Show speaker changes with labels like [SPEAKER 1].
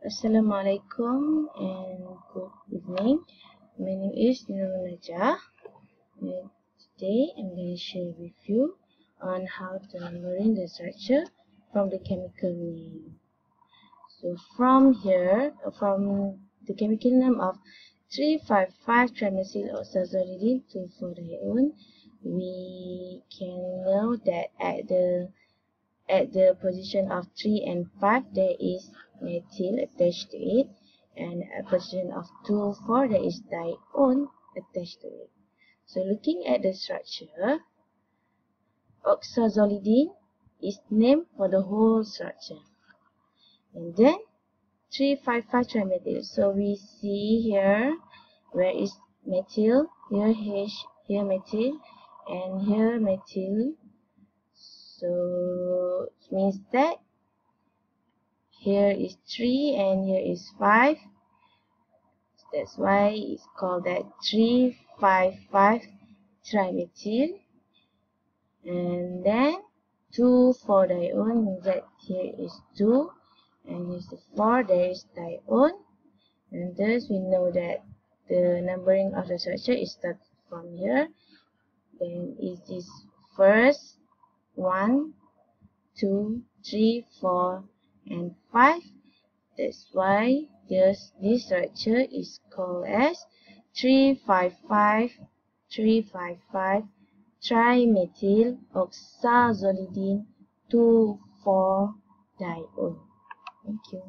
[SPEAKER 1] Assalamualaikum and good evening. My name is Nurul Najah, and today I'm going to share with you on how to numbering the structure from the chemical name. So from here, from the chemical name of 3,5,5-trimethyl-oxazolidine 2,4-dione, we can know that at the position of 3 and 5 there is methyl attached to it, and at position of 2, 4 there is dione attached to it. So looking at the structure, oxazolidine is named for the whole structure, and then 3,5,5-trimethyl. So we see here where is methyl, here H, here methyl, and here methyl. So it means that here is 3 and here is 5. That's why it's called that 3,5,5-trimethyl. And then 2,4-dione means that here is 2 and here's the 4, there is dione. And thus we know that the numbering of the structure is started from here. Then is this first 1, 2, 3, 4, and 5. That's why this structure is called as 3,5,5-trimethyl-oxazolidine 2,4-dione. Thank you.